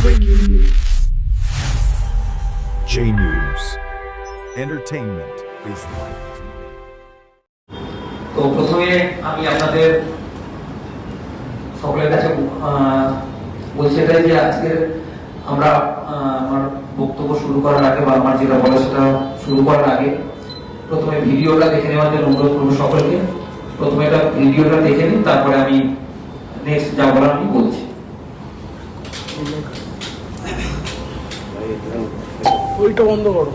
Breaking news. J News. Entertainment is right. তো প্রথমে আমি আপনাদের সকলের কাছে বলছি এটাই যে আজকে আমরা আমার বক্তব্য শুরু করার আগে বা আমার যেটা বলা সেটা শুরু করার আগে প্রথমে ভিডিওটা দেখে নেওয়ার জন্য অনুরোধ করবো সকলকে। প্রথমে এটা ভিডিওটা দেখে নিন, তারপরে আমি নেক্সট যা বলার আমি বলছি। ওইটা বন্ধ করো।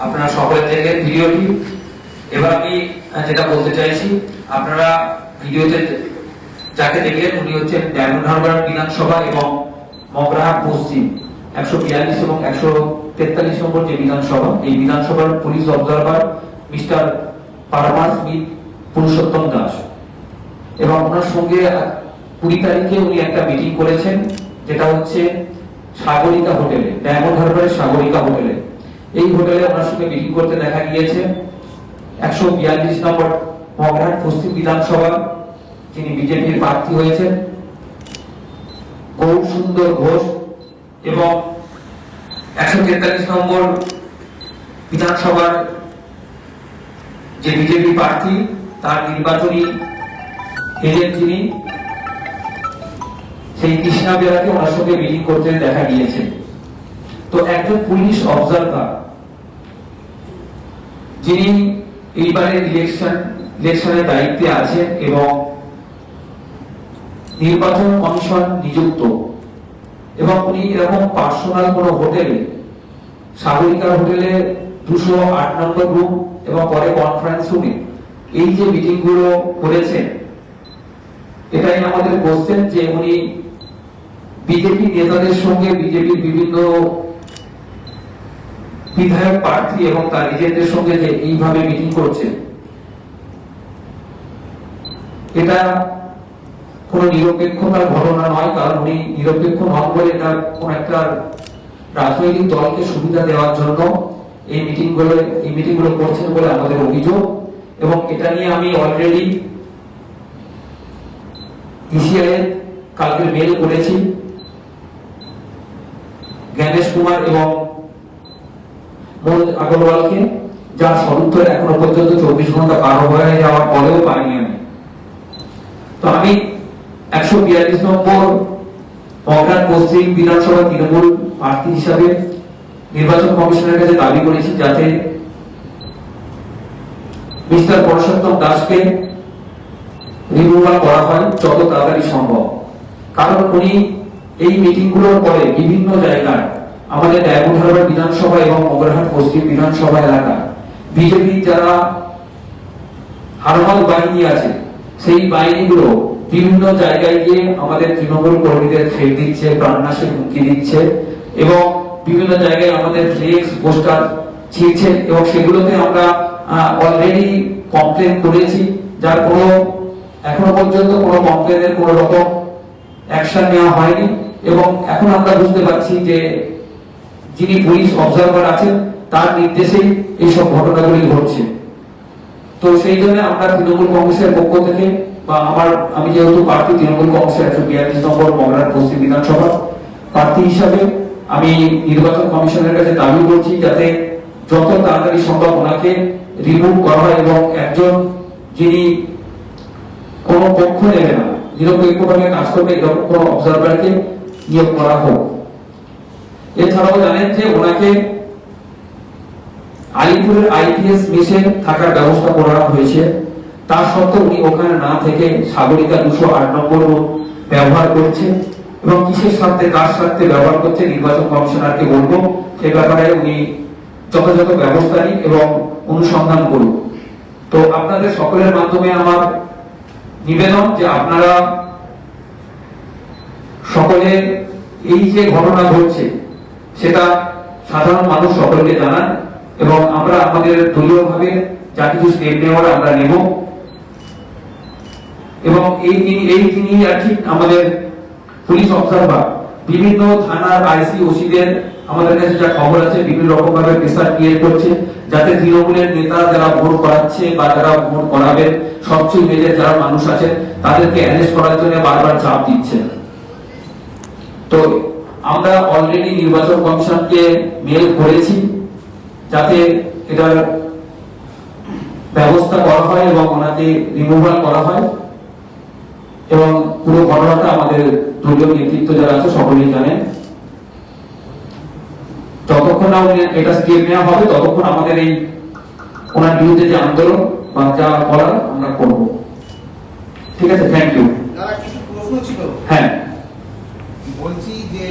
আপনারা সকলের থেকে ভিডিওটি। এবার আমি যেটা বলতে চাইছি, আপনারা ভিডিওতে যাকে দেখলেন উনি হচ্ছেন ডায়মন্ড হারবার বিধানসভা এবং মগরাহাট পশ্চিম 142 এবং 143 নম্বর যে বিধানসভা, এই বিধানসভার police observer mister Parmar Smith Purushottam Das. এবং ওনার সঙ্গে 20 তারিখে উনি একটা মিটিং করেছেন, যেটা হচ্ছে সাগরিকা হোটেলে, ডায়মন্ড হারবারের সাগরিকা হোটেলে। এই হোটেলে ওনার সঙ্গে মিটিং করতে দেখা গিয়েছে 142 নম্বর মগরাহাট পশ্চিম বিধানসভা যিনি বিজেপির প্রার্থী হয়েছেন গৌর সুন্দর ঘোষ এবং 143 নম্বর বিধানসভার যে বিজেপি প্রার্থী তার নির্বাচনী এজেন্ট যিনি, সেই কৃষ্ণা বেরাকে ওনার সঙ্গে মিটিং করতে দেখা গিয়েছে। তো একজন পুলিশ অবজারভার যিনি এইবারের ইলেকশনের দায়িত্বে আছেন এবং নির্বাচন কমিশন নিযুক্ত, এবং উনি এরকম পার্সোনাল কোন হোটেলে, সাগরিকা হোটেলে 208 নম্বর রুম এবং পরে কনফারেন্স রুমে এই যে মিটিং গুলো করেছেন, এটাই আমাদের কোশ্চেন যে উনি বিজেপি নেতাদের সঙ্গে, বিজেপির বিভিন্ন বিধায়ক প্রার্থী এবং তার এজেন্টদের সঙ্গে যে এইভাবে মিটিং করছে, এটা কোন নিরপেক্ষতার ঘটনা নয়। কারণ উনি নিরপেক্ষ নন বলে এটা কোন একটা রাজনৈতিক দলকে সুবিধা দেওয়ার জন্য এই মিটিং গুলো করছেন বলে আমাদের অভিযোগ। এবং এটা নিয়ে আমি অলরেডি ইসিআই কালকে মেল করেছি জ্ঞানেশ কুমার এবং মনোজ আগরওয়ালকে, যার সদুত্তর এখনো পর্যন্ত 24 ঘন্টা পার হয়ে যাওয়ার পরেও পাইনি আমি। তো আমি 142 নম্বর মগরাহাট পশ্চিম বিধানসভা তৃণমূল প্রার্থী হিসাবে নির্বাচন কমিশনের কাছে দাবি করেছি যাতে মিস্টার পুরুষোত্তম দাসকে রিমুভাল করা হয় যত তাড়াতাড়ি সম্ভব। কারণ উনি এই মিটিং গুলোর পরে বিভিন্ন জায়গায় আমাদের ডায়মন্ড হারবার বিধানসভা এবং মগরাহাট পশ্চিম বিধানসভা এলাকা বিজেপি যারা হারমাল বাহিনী আছে, সেই বাহিনীগুলো বিভিন্ন জায়গায় গিয়ে আমাদের তৃণমূল কর্মীদের থ্রেট দিচ্ছে, প্রাণনাশের হুমকি দিচ্ছে এবং বিভিন্ন জায়গায় আমাদের ফ্লেক্স পোস্টার ছিঁড়ছে এবং সেগুলোতে আমরা অলরেডি কমপ্লেন করেছি, যার কোনো এখনো পর্যন্ত কোনো কমপ্লেনের কোনো রকম অ্যাকশন নেওয়া হয়নি। এবং এখন আমরা বুঝতে পারছি যে যিনি পুলিশ অবজারভার আছেন তার নির্দেশেই এইসব ঘটনাগুলি ঘটছে। তো সেই জন্য আমরা তৃণমূল কংগ্রেসের পক্ষ থেকে বা আমি যেহেতু প্রার্থী তৃণমূল কংগ্রেসের 142 নম্বর মগরার পশ্চিম বিধানসভা প্রার্থী হিসাবে আমি নির্বাচন কমিশনের কাছে দাবি করছি যাতে যত তাড়াতাড়ি সম্ভব ওনাকে রিমুভ করা হয় এবং একজন যিনি কোনো পক্ষ নেবে না, নিরপেক্ষভাবে কাজ করবে এরকম কোনো অবজারভারকে নিয়োগ করা হোক। এছাড়াও জানেন যে ওনাকে আলিপুরের আইপিএস মেসে থাকার ব্যবস্থা করা হয়েছে, তার সত্ত্বেও উনি ওখানে না থেকে সাগরিকা 208 নম্বর ব্যবহার করছে এবং কিসের স্বার্থে কার স্বার্থে ব্যবহার করছে নির্বাচন কমিশনারকে বলবো সে ব্যাপারে উনি যথাযথ ব্যবস্থা নিন এবং অনুসন্ধান করুন। তো আপনাদের সকলের মাধ্যমে আমার নিবেদন যে আপনারা সকলে এই যে ঘটনা ঘটছে সেটা সাধারণ মানুষ সকলকে জানান এবং আমরা আমাদের দলীয়ভাবে যা কিছু স্টেপ নেওয়ার আমরা নেব। এবং এই তিনি আর ঠিক আমাদের পুলিশ অবজারভার বিভিন্ন থানার আইসি ওসিদের আমাদের কাছে যা খবর আছে বিভিন্ন রকম ভাবে প্রেসার ক্রিয়েট করছে যাতে তৃণমূলের নেতা যারা ভোট করাচ্ছে বা যারা ভোট করাবে সবচেয়ে মেজর যারা মানুষ আছে তাদেরকে অ্যারেস্ট করার জন্য বারবার চাপ দিচ্ছে। তো আমরা অলরেডি নির্বাচন কমিশনকে মেল করেছি যাতে এটার ব্যবস্থা করা হয় এবং ওনাকে রিমুভাল করা হয় এবং পুরো ঘটনাটা আমাদের দলীয় নেতৃত্ব যারা আছে সকলেই জানেন। যতক্ষণ না এটা স্টেপ নেওয়া হবে ততক্ষণ আমাদের এই ওনার বিরুদ্ধে যে আন্দোলন বা যা করার আমরা করব। ঠিক আছে, থ্যাংক ইউ। কিছু প্রশ্ন ছিল। হ্যাঁ, বলছি যে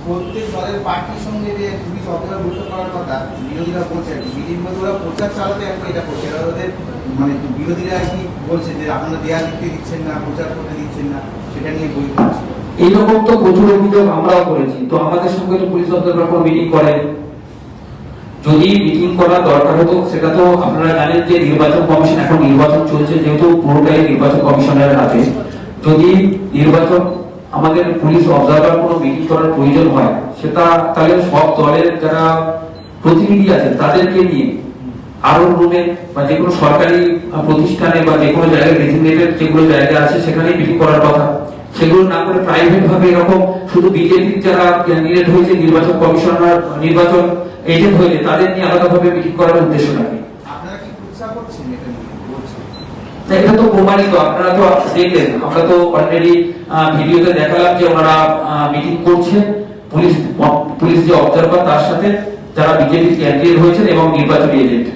প্রত্যেক দলের পার্টির সঙ্গে যে পুলিশ অফিসার বৈঠক করার কথা বিরোধীরা বলছে, বিজেপি ওরা প্রচার চালাতে এখন এটা করছে, এরা ওদের মানে বিরোধীরা আর কি বলছে যে আপনারা দেয়াল লিখতে দিচ্ছেন না, প্রচার করতে দিচ্ছেন না, সেটা নিয়ে বই করছে। এইরকম তো প্রচুর অভিযোগ আমরাও করেছি। তো আমাদের সঙ্গে তো পুলিশ অফিসাররা কোনো মিটিং করেন, যদি মিটিং করার দরকার হতো সেটা তো আপনারা জানেন যে নির্বাচন কমিশন এখন নির্বাচন চলছে, যেহেতু পুরোটাই নির্বাচন কমিশনের হাতে। যদি নির্বাচন আমাদের পুলিশ অবজারভার কোনো মিটিং করার প্রয়োজন হয় সেটা তাহলে সব দলের যারা প্রতিনিধি আছে তাদেরকে নিয়ে আরো রুমে বা যে কোনো সরকারি প্রতিষ্ঠানে বা যে কোনো জায়গায় ডেজিগনেটেড যেগুলো জায়গা আছে সেখানে মিটিং করার কথা। সেগুলো না করে প্রাইভেট ভাবে এরকম শুধু বিজেপির যারা ক্যান্ডিডেট হয়েছে নির্বাচন কমিশনার নির্বাচন এজেন্ট হয়েছে তাদের নিয়ে আলাদাভাবে মিটিং করার উদ্দেশ্য নাকি? আপনারা কি কুৎসা করছেন এটা নিয়ে বলছেন? এটা তো প্রমাণিত, আপনারা তো দেখলেন, আমরা তো অলরেডি ভিডিওতে দেখালাম যে ওনারা মিটিং করছে পুলিশ যে অবজারভার তার সাথে যারা বিজেপি ক্যান্ডিডেট হয়েছেন এবং নির্বাচনী এজেন্ট।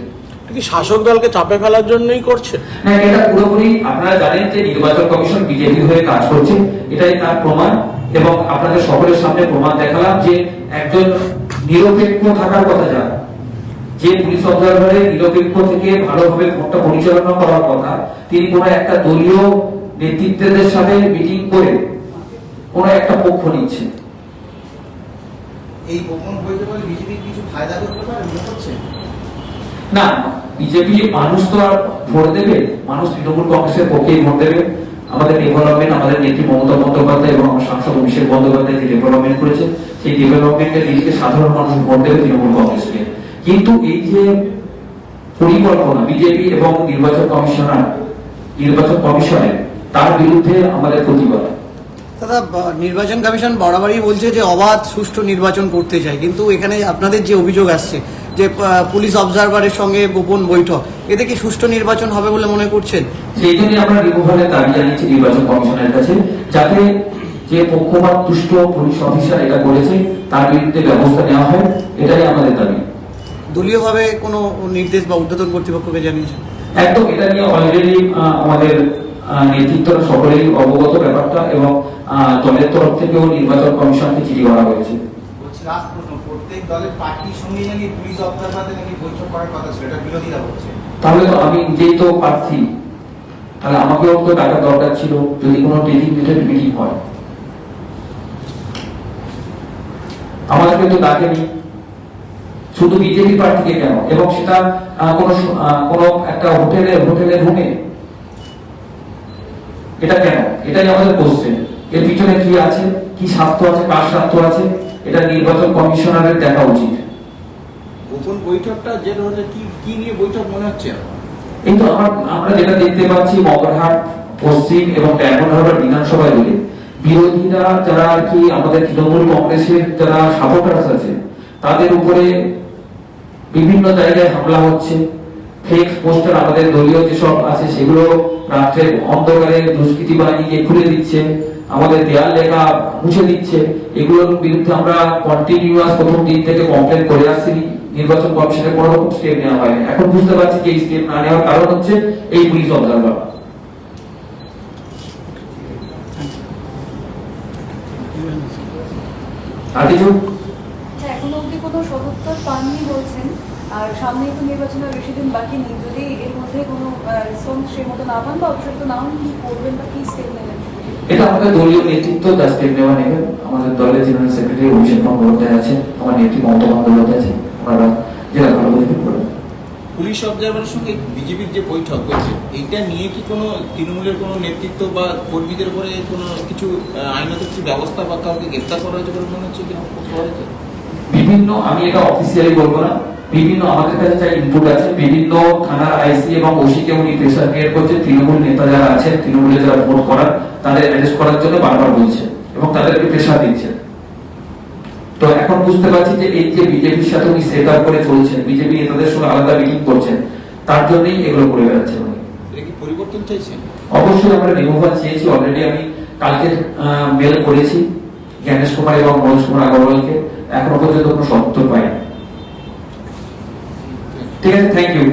কি শাসক দলকে চাপে ফেলার জন্যই করছে? না, এটা পুরোপুরি আপনারা জানেন যে নির্বাচন কমিশন বিজেপি হয়ে কাজ করছে, এটাই তার প্রমাণ। এবং আপনাদের সকলের সামনে প্রমাণ দেখালাম যে একজন নিরপেক্ষ থাকার কথা যা যে পুলিশ অবজারভারে নিরপেক্ষ থেকে ভালোভাবে ভোটটা পরিচালনা করার কথা, তিনি কোনো একটা দলীয় নেতৃত্বদের সাথে মিটিং করে কোনো একটা পক্ষ নিচ্ছে। এই গোপন বইতে বলে বিজেপি কিছু ফায়দা করতে পারে মনে করছেন? না, বিজেপি মানুষ তো আর ভোট দেবে, মানুষ তৃণমূল কংগ্রেসের পক্ষেই ভোট দেবে। আমাদের ডেভেলপমেন্ট, আমাদের নেত্রী মমতা বন্দ্যোপাধ্যায় এবং আমার সাংসদ অভিষেক বন্দ্যোপাধ্যায় যে ডেভেলপমেন্ট করেছে সেই ডেভেলপমেন্টের দিকে সাধারণ মানুষ ভোট দেবে তৃণমূল কংগ্রেসকে। কিন্তু এই যে পরিকল্পনা বিজেপি এবং নির্বাচন কমিশনের তার বিরুদ্ধে আমাদের প্রতিবাদ। দাদা, নির্বাচন কমিশন বরাবরই বলছে যে অবাধ সুষ্ঠু নির্বাচন করতে চায়, কিন্তু এখানে আপনাদের যে অভিযোগ আসছে যে পুলিশ অবজারভারের সঙ্গে গোপন বৈঠক, এতে কি সুষ্ঠু নির্বাচন হবে বলে মনে করছেন? সেই জন্য আমরা রিমুভালের দাবি জানিয়েছি নির্বাচন কমিশনের কাছে, যাতে যে পক্ষপাত দুষ্ট পুলিশ অফিসার এটা করেছে তার বিরুদ্ধে ব্যবস্থা নেওয়া হয়, এটাই আমাদের দাবি। দলীয়ভাবে কোনো নির্দেশ বা ঊর্ধ্বতন কর্তৃপক্ষকে জানিয়েছেন? একদম, এটা নিয়ে অলরেডি আমাদের নেতৃত্বরা সকলেই অবগত ব্যাপারটা এবং দলের তরফ থেকেও নির্বাচন কমিশনকে চিঠি করা হয়েছে। বলছি লাস্ট প্রশ্ন, প্রত্যেক দলের পার্টির সঙ্গে নাকি পুলিশ অবজারভারদের নাকি বৈঠক করার কথা ছিল, এটা বিরোধীরা বলছে। তাহলে তো আমি নিজেই তো প্রার্থী, তাহলে আমাকেও তো টাকার দরকার ছিল যদি কোনো ডেজিগনেটেড মিটিং হয়। আমাদেরকে তো ডাকেনি, শুধু বিজেপি প্রার্থীকে কেন, এবং সেটা কোনো একটা হোটেলের রুমে, এটা কেন? এটাই আমাদের কোশ্চেন। এর পিছনে কি আছে, কি স্বার্থ আছে, কার স্বার্থ আছে, এটা নির্বাচন কমিশনারের দেখা উচিত। গোপন বৈঠকটা যেটা হচ্ছে কি নিয়ে বৈঠক মনে হচ্ছে? এই তো আমরা যেটা দেখতে পাচ্ছি, মগরহাট পশ্চিম এবং ডায়মন্ড হারবার বিধানসভায় বলে বিরোধীরা যারা আর কি আমাদের তৃণমূল কংগ্রেসের যারা সাপোর্টার্স আছে, তাদের উপরে বিভিন্ন জায়গায় হামলা হচ্ছে। ফেক পোস্টার আমাদের দলীয় যেসব আছে সেগুলো রাত্রের অন্ধকারে দুষ্কৃতী বাহিনী গিয়ে খুলে দিচ্ছে, আমাদের দেয়াল লেখা মুছে দিচ্ছে। এগুলোর বিরুদ্ধে আমরা কন্টিনিউয়াস প্রথম দিন থেকে কমপ্লেন করে আসছি, নির্বাচন কমিশনের কোনো রকম স্টেপ নেওয়া হয়নি। এখন বুঝতে পারছি যে এই স্টেপ না নেওয়ার কারণ হচ্ছে এই পুলিশ অবজারভার। আর কিছু আচ্ছা, এখনো অবধি কোনো সদুত্তর পাননি বলছেন, আর সামনেই তো নির্বাচনের বেশি দিন বাকি নেই। যদি এর মধ্যে কোনো রেসপন্স সেই মতো না পান বা অবসর না হন, কি করবেন বা কি স্টেপ নেবেন? এটা আমাদের দলীয় নেতৃত্ব যা স্টেপ নেওয়া নেবেন। আমাদের দলের জেনারেল সেক্রেটারি অভিষেক বন্দ্যোপাধ্যায় আছে, আমার নেত্রী মমতা বন্দ্যোপাধ্যায় আছে, ওনারা যেটা ভালো বুঝবেন করবেন। পুলিশ অবজারভারের সঙ্গে বিজেপির যে বৈঠক হয়েছে, এইটা নিয়ে কি কোনো তৃণমূলের কোনো নেতৃত্ব বা কর্মীদের উপরে কোনো কিছু আইনত কিছু ব্যবস্থা বা কাউকে গ্রেপ্তার করা হয়েছে বলে মনে হচ্ছে কি বিভিন্ন, আমি এটা অফিসিয়ালি বলবো না, বিভিন্ন আমাদের কাছে যা ইনপুট আছে, বিভিন্ন থানার আইসি এবং ওসি কে উনি প্রেসার ক্রিয়েট করছে, তৃণমূল নেতা যারা আছেন, তৃণমূলে যারা ভোট করার, তাদের অ্যারেস্ট করার জন্য বারবার বলছে এবং তাদেরকে প্রেসার দিচ্ছে। তো এখন বুঝতে পারছি যে এই যে বিজেপির সাথে উনি সেট আপ করে চলছেন, বিজেপি নেতাদের সঙ্গে আলাদা মিটিং করছেন, তার জন্যই এগুলো করে বেড়াচ্ছে উনি। কি পরিবর্তন চাইছেন? অবশ্যই আমরা রিমুভাল চেয়েছি, অলরেডি আমি কালকে মেল করেছি জ্ঞানেশ কুমার এবং মনোজ কুমার আগরওয়ালকে, এখনো পর্যন্ত কোনো সত্তর পাইনি। ঠিক আছে, থ্যাংক ইউ।